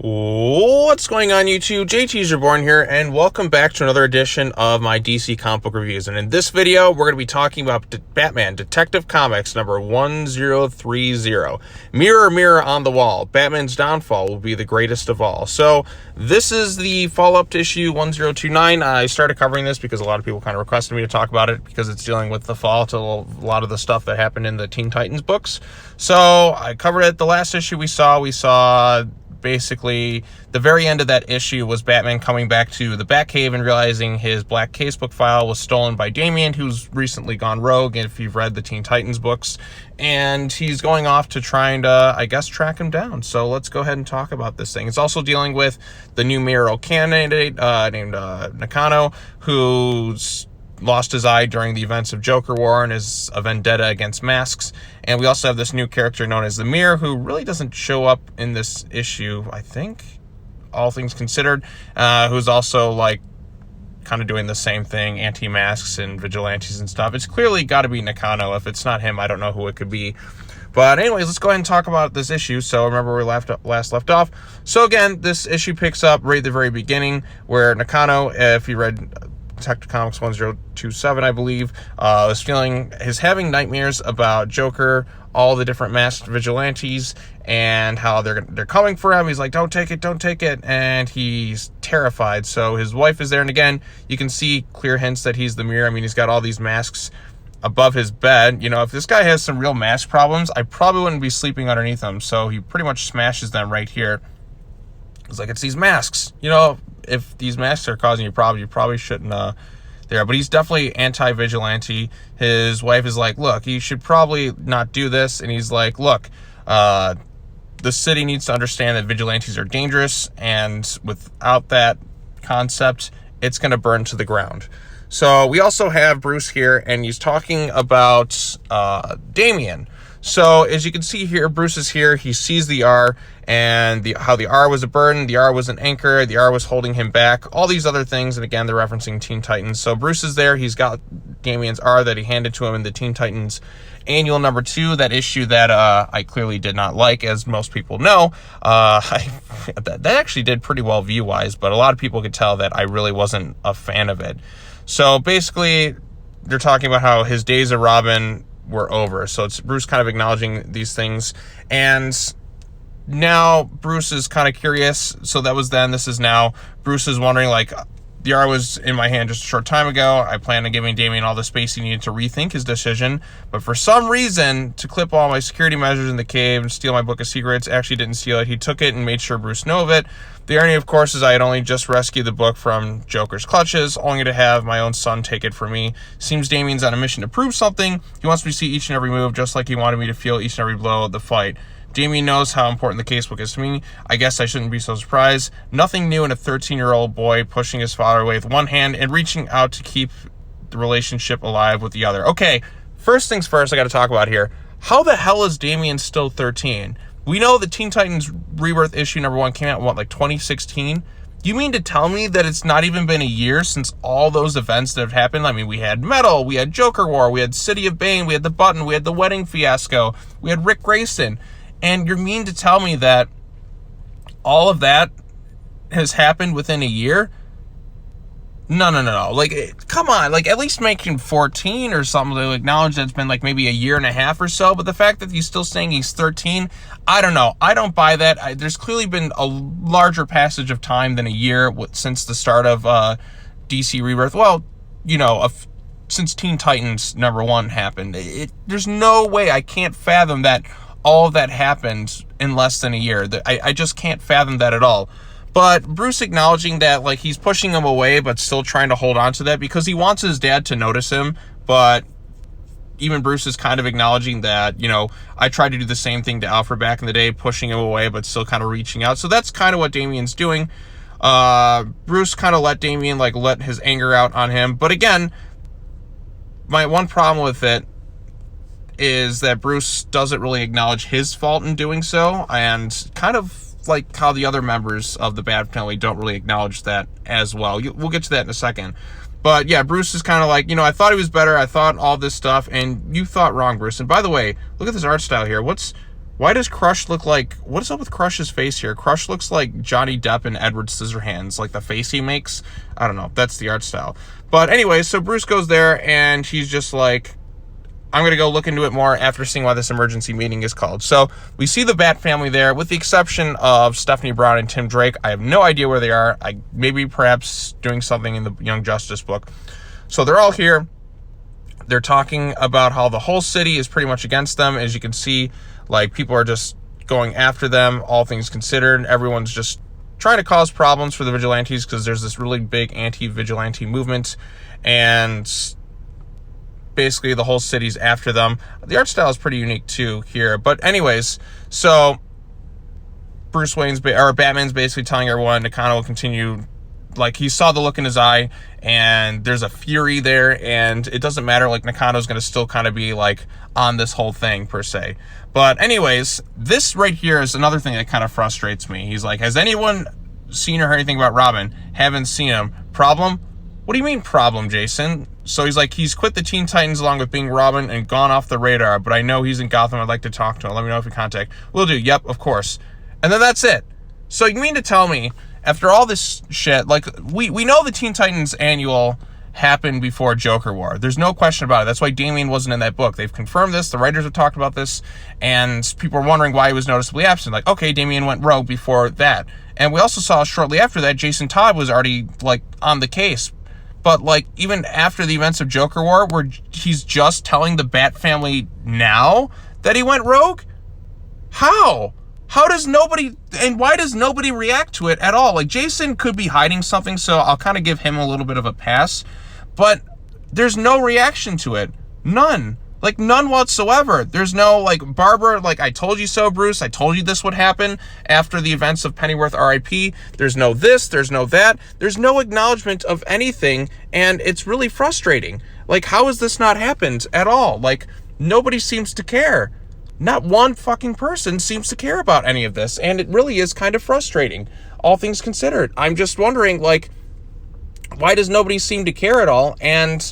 What's going on, YouTube? JT's Reborn here, and welcome back to another edition of my DC comic book reviews. And in this video, we're going to be talking about Batman Detective Comics number 1030. Mirror, mirror on the wall, Batman's downfall will be the greatest of all. So this is the follow-up to issue 1029. I started covering this because a lot of people kind of requested me to talk about it because it's dealing with the fall to a lot of the stuff that happened in the Teen Titans books. So I covered it. The last issue we saw basically the very end of that issue was Batman coming back to the Batcave and realizing his black casebook file was stolen by Damian, who's recently gone rogue, if you've read the Teen Titans books, and he's going off to trying to, I guess, track him down. So let's go ahead and talk about this thing. It's also dealing with the new mayoral candidate named Nakano, who's lost his eye during the events of Joker War and is a vendetta against masks. And we also have this new character known as the Mirror, who really doesn't show up in this issue, I think, all things considered, who's also like kind of doing the same thing, anti-masks and vigilantes and stuff. It's clearly got to be Nakano. If it's not him, I don't know who it could be. But anyways, let's go ahead and talk about this issue. So remember where we last left off. So again, this issue picks up right at the very beginning where Nakano, if you read Detective Comics 1027, I believe, is having nightmares about Joker, all the different masked vigilantes, and how they're coming for him. He's like, don't take it, and he's terrified. So his wife is there, and again, you can see clear hints that he's the Mirror. I mean, he's got all these masks above his bed. You know, if this guy has some real mask problems, I probably wouldn't be sleeping underneath them. So he pretty much smashes them right here. It's like, it's these masks, you know. If these masks are causing you problems, you probably shouldn't there. But he's definitely anti-vigilante. His wife is like, look, you should probably not do this. And he's like, look, the city needs to understand that vigilantes are dangerous, and without that concept, it's going to burn to the ground. So we also have Bruce here, and he's talking about Damian. So as you can see here, Bruce is here. He sees the R and how the R was a burden, the R was an anchor, the R was holding him back, all these other things. And again, they're referencing Teen Titans. So Bruce is there. He's got Damian's R that he handed to him in the Teen Titans Annual number 2, that issue that I clearly did not like, as most people know. That actually did pretty well view-wise, but a lot of people could tell that I really wasn't a fan of it. So basically, they're talking about how his days of Robin were over. So it's Bruce kind of acknowledging these things, and now Bruce is kind of curious. So that was then, this is now. Bruce is wondering, like, the R was in my hand just a short time ago. I planned on giving Damian all the space he needed to rethink his decision, but for some reason, to clip all my security measures in the cave and steal my book of secrets, actually didn't steal it. He took it and made sure Bruce knew of it. The irony, of course, is I had only just rescued the book from Joker's clutches, only to have my own son take it from me. Seems Damian's on a mission to prove something. He wants me to see each and every move, just like he wanted me to feel each and every blow of the fight. Damian knows how important the casebook is to me. I guess I shouldn't be so surprised. Nothing new in a 13-year-old boy pushing his father away with one hand and reaching out to keep the relationship alive with the other. Okay, first things first I got to talk about here. How the hell is Damian still 13? We know the Teen Titans Rebirth issue number 1 came out, like 2016? You mean to tell me that it's not even been a year since all those events that have happened? I mean, we had Metal, we had Joker War, we had City of Bane, we had the Button, we had the wedding fiasco, we had Rick Grayson. And you mean to tell me that all of that has happened within a year? No. Like, come on. Like, at least make him 14 or something to acknowledge that it's been like maybe a year and a half or so. But the fact that he's still saying he's 13, I don't know. I don't buy that. There's clearly been a larger passage of time than a year since the start of DC Rebirth. Well, you know, since Teen Titans number 1 happened. There's no way. I can't fathom that all of that happened in less than a year. I just can't fathom that at all. But Bruce acknowledging that, like, he's pushing him away, but still trying to hold on to that because he wants his dad to notice him. But even Bruce is kind of acknowledging that, you know, I tried to do the same thing to Alfred back in the day, pushing him away, but still kind of reaching out. So that's kind of what Damian's doing. Bruce kind of let Damian, like, let his anger out on him. But again, my one problem with it is that Bruce doesn't really acknowledge his fault in doing so, and kind of like how the other members of the Bat family don't really acknowledge that as well. We'll get to that in a second. But yeah, Bruce is kind of like, you know, I thought he was better. I thought all this stuff, and you thought wrong, Bruce. And by the way, look at this art style here. What's Why does Crush look like... What is up with Crush's face here? Crush looks like Johnny Depp and Edward Scissorhands, like the face he makes. I don't know. That's the art style. But anyway, so Bruce goes there, and he's just like, I'm going to go look into it more after seeing why this emergency meeting is called. So we see the Bat family there, with the exception of Stephanie Brown and Tim Drake. I have no idea where they are. Maybe perhaps doing something in the Young Justice book. So they're all here. They're talking about how the whole city is pretty much against them. As you can see, like, people are just going after them, all things considered. Everyone's just trying to cause problems for the vigilantes because there's this really big anti-vigilante movement. And basically the whole city's after them. The art style is pretty unique too here. But anyways, so Batman's basically telling everyone Nakano will continue. Like, he saw the look in his eye, and there's a fury there, and it doesn't matter. Like, Nakano's going to still kind of be like on this whole thing per se. But anyways, this right here is another thing that kind of frustrates me. He's like, has anyone seen or heard anything about Robin? Haven't seen him. Problem? What do you mean problem, Jason? So he's like, he's quit the Teen Titans along with being Robin and gone off the radar, but I know he's in Gotham. I'd like to talk to him. Let me know if you contact. Will do. Yep, of course. And then that's it. So you mean to tell me, after all this shit, like, we know the Teen Titans annual happened before Joker War. There's no question about it. That's why Damian wasn't in that book. They've confirmed this. The writers have talked about this, and people are wondering why he was noticeably absent. Like, okay, Damian went rogue before that. And we also saw shortly after that, Jason Todd was already, like, on the case. But, like, even after the events of Joker War, where he's just telling the Bat family now that he went rogue? How? How does nobody, and why does nobody react to it at all? Like, Jason could be hiding something, so I'll kind of give him a little bit of a pass. But there's no reaction to it. None. Like, none whatsoever. There's no, like, Barbara, like, I told you so, Bruce. I told you this would happen after the events of Pennyworth R.I.P. There's no this. There's no that. There's no acknowledgement of anything, and it's really frustrating. Like, how has this not happened at all? Like, nobody seems to care. Not one fucking person seems to care about any of this, and it really is kind of frustrating, all things considered. I'm just wondering, like, why does nobody seem to care at all, and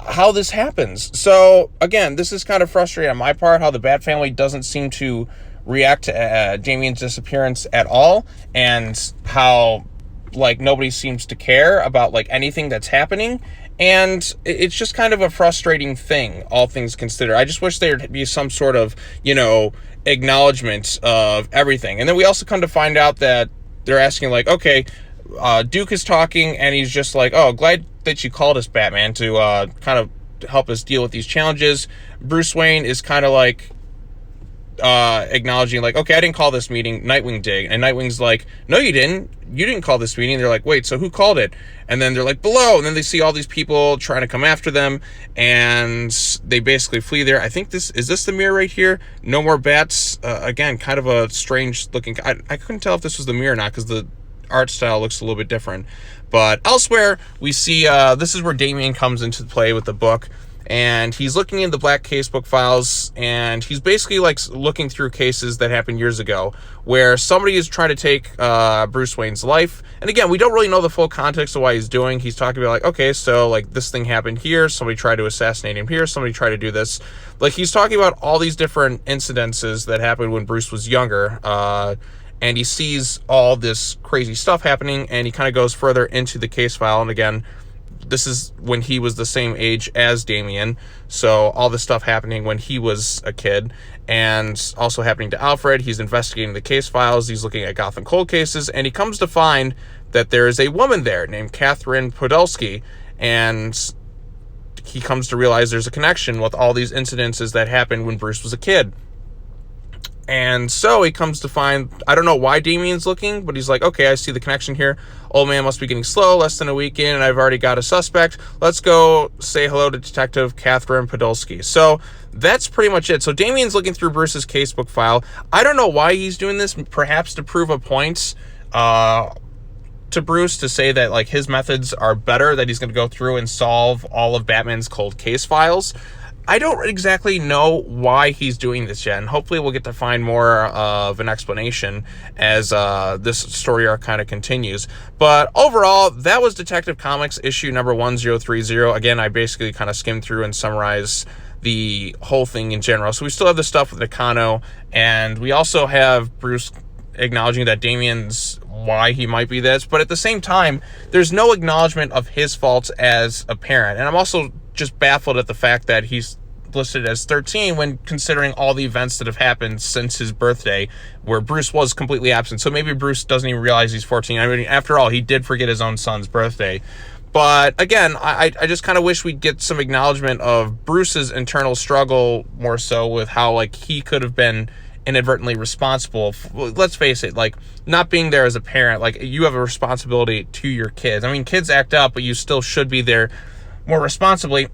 how this happens. So, again, this is kind of frustrating on my part, how the Bat family doesn't seem to react to Damian's disappearance at all, and how, like, nobody seems to care about, like, anything that's happening. And it's just kind of a frustrating thing, all things considered. I just wish there'd be some sort of, you know, acknowledgement of everything. And then we also come to find out that they're asking, like, okay, Duke is talking, and he's just like, oh, glad that you called us, Batman, to kind of help us deal with these challenges. Bruce Wayne is kind of like acknowledging, like, okay, I didn't call this meeting, Nightwing did. And Nightwing's like, no, you didn't call this meeting. They're like, wait, so who called it? And then they're like, below. And then they see all these people trying to come after them, and they basically flee there. I think is this the mirror right here? No more bats. Again, kind of a strange looking, I couldn't tell if this was the mirror or not, because the art style looks a little bit different. But elsewhere, we see, this is where Damian comes into play with the book. And he's looking in the Black Casebook files, and he's basically, like, looking through cases that happened years ago where somebody is trying to take Bruce Wayne's life. And again, we don't really know the full context of why he's doing. He's talking about, like, okay, so, like, this thing happened here. Somebody tried to assassinate him here. Somebody tried to do this. Like, he's talking about all these different incidences that happened when Bruce was younger. And he sees all this crazy stuff happening, and he kind of goes further into the case file. And again, this is when he was the same age as Damian, so all this stuff happening when he was a kid, and also happening to Alfred. He's investigating the case files, he's looking at Gotham cold cases, and he comes to find that there is a woman there named Catherine Podolsky, and he comes to realize there's a connection with all these incidences that happened when Bruce was a kid. And so he comes to find, I don't know why Damian's looking, but he's like, okay, I see the connection here. Old man must be getting slow, less than a week in, and I've already got a suspect. Let's go say hello to Detective Catherine Podolsky. So that's pretty much it. So Damian's looking through Bruce's casebook file. I don't know why he's doing this, perhaps to prove a point to Bruce, to say that, like, his methods are better, that he's going to go through and solve all of Batman's cold case files. I don't exactly know why he's doing this yet, and hopefully we'll get to find more of an explanation as this story arc kind of continues. But overall, that was Detective Comics issue number 1030. Again, I basically kind of skimmed through and summarized the whole thing in general. So we still have the stuff with Nakano, and we also have Bruce acknowledging that Damian's why he might be this, but at the same time, there's no acknowledgement of his faults as a parent. And I'm also just baffled at the fact that he's listed as 13 when considering all the events that have happened since his birthday, where Bruce was completely absent. So maybe Bruce doesn't even realize he's 14. I mean, after all, he did forget his own son's birthday. But again, I just kind of wish we'd get some acknowledgement of Bruce's internal struggle more so with how, like, he could have been inadvertently responsible. Let's face it, like, not being there as a parent, like, you have a responsibility to your kids. I mean, kids act up, but you still should be there more responsibly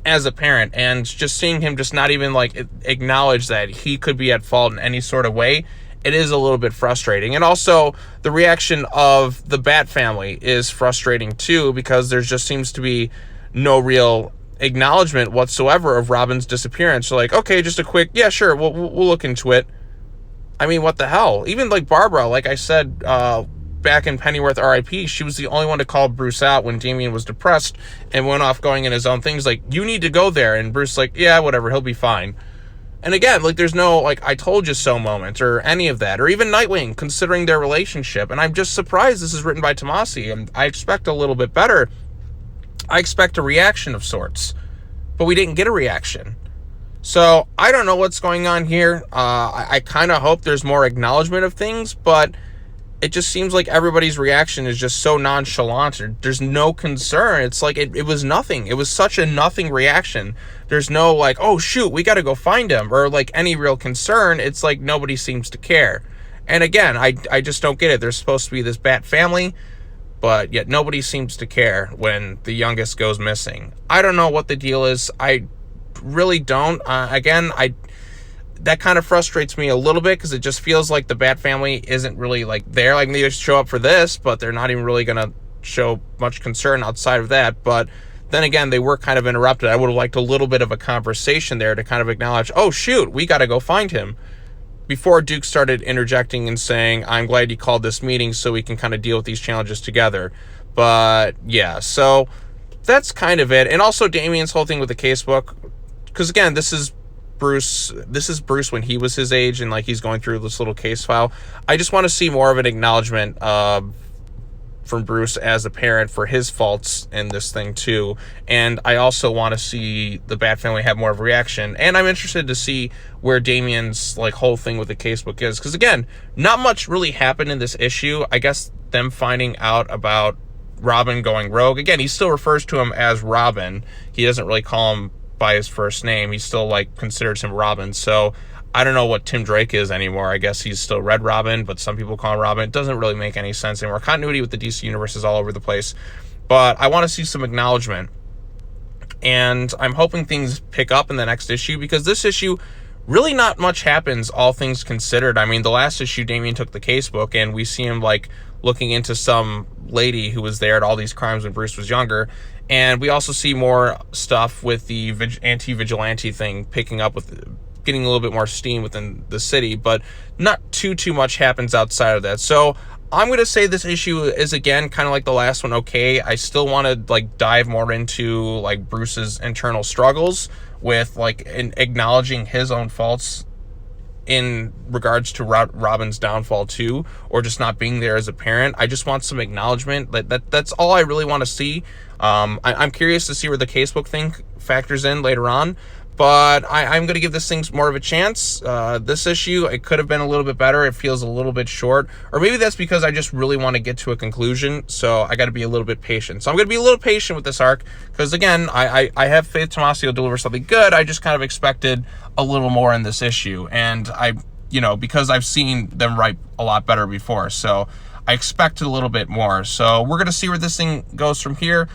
as a parent. And just seeing him just not even, like, acknowledge that he could be at fault in any sort of way, it is a little bit frustrating. And also, the reaction of the Bat family is frustrating too, because there just seems to be no real acknowledgement whatsoever of Robin's disappearance. So, like, okay, just a quick, yeah, sure, we'll look into it. I mean, what the hell? Even, like, Barbara, like I said, back in Pennyworth R.I.P., she was the only one to call Bruce out when Damian was depressed and went off going in his own things, like, you need to go there. And Bruce, like, yeah, whatever, he'll be fine. And again, like, there's no, like, I told you so moment or any of that, or even Nightwing considering their relationship. And I'm just surprised this is written by Tomasi, and I expect a little bit better. I expect a reaction of sorts, but we didn't get a reaction. So I don't know what's going on here. I kind of hope there's more acknowledgement of things, but it just seems like everybody's reaction is just so nonchalant. There's no concern. It's like it was nothing. It was such a nothing reaction. There's no, like, oh shoot, we got to go find him, or like any real concern. It's like nobody seems to care. And again, I just don't get it. There's supposed to be this Bat family, but yet nobody seems to care when the youngest goes missing. I don't know what the deal is. I really don't. That kind of frustrates me a little bit, because it just feels like the Bat family isn't really, like, there. Like, they just show up for this, but they're not even really going to show much concern outside of that. But then again, they were kind of interrupted. I would have liked a little bit of a conversation there to kind of acknowledge, oh shoot, we got to go find him, before Duke started interjecting and saying, I'm glad you called this meeting so we can kind of deal with these challenges together. But yeah, so that's kind of it. And also Damian's whole thing with the casebook, because again, this is Bruce when he was his age, and like he's going through this little case file. I just want to see more of an acknowledgement from Bruce as a parent for his faults in this thing too. And I also want to see the Bat family have more of a reaction. And I'm interested to see where Damian's like whole thing with the casebook is, because again, not much really happened in this issue. I guess them finding out about Robin going rogue. Again, he still refers to him as Robin. He doesn't really call him by his first name. He still like considers him Robin. So I don't know what Tim Drake is anymore. I guess he's still Red Robin, but some people call him Robin. It doesn't really make any sense anymore. Continuity with the DC universe is all over the place. But I want to see some acknowledgement. And I'm hoping things pick up in the next issue, because this issue, really not much happens, all things considered. I mean, the last issue, Damian took the casebook, and we see him like looking into some lady who was there at all these crimes when Bruce was younger. And we also see more stuff with the anti-vigilante thing picking up, with getting a little bit more steam within the city, but not too much happens outside of that. So I'm going to say this issue is, again, kind of like the last one, okay. I still want to like dive more into like Bruce's internal struggles with like acknowledging his own faults in regards to Robin's downfall too, or just not being there as a parent. I just want some acknowledgement. That's all I really want to see. I'm curious to see where the casebook thing factors in later on, but I'm going to give this thing more of a chance. This issue, it could have been a little bit better. It feels a little bit short, or maybe that's because I just really want to get to a conclusion, so I got to be a little bit patient. So I'm going to be a little patient with this arc, because again, I have faith Tomasi will deliver something good. I just kind of expected a little more in this issue, and because I've seen them write a lot better before, so I expected a little bit more. So we're going to see where this thing goes from here.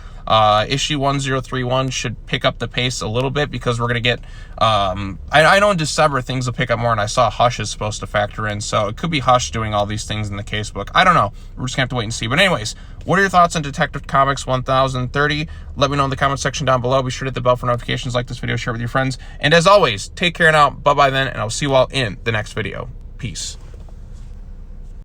Issue 1031 should pick up the pace a little bit because we're going to get, I know in December things will pick up more, and I saw Hush is supposed to factor in, so it could be Hush doing all these things in the casebook. I don't know. We're just going to have to wait and see. But anyways, what are your thoughts on Detective Comics 1030? Let me know in the comment section down below. Be sure to hit the bell for notifications, like this video, share it with your friends. And as always, take care now. Bye-bye then, and I'll see you all in the next video. Peace.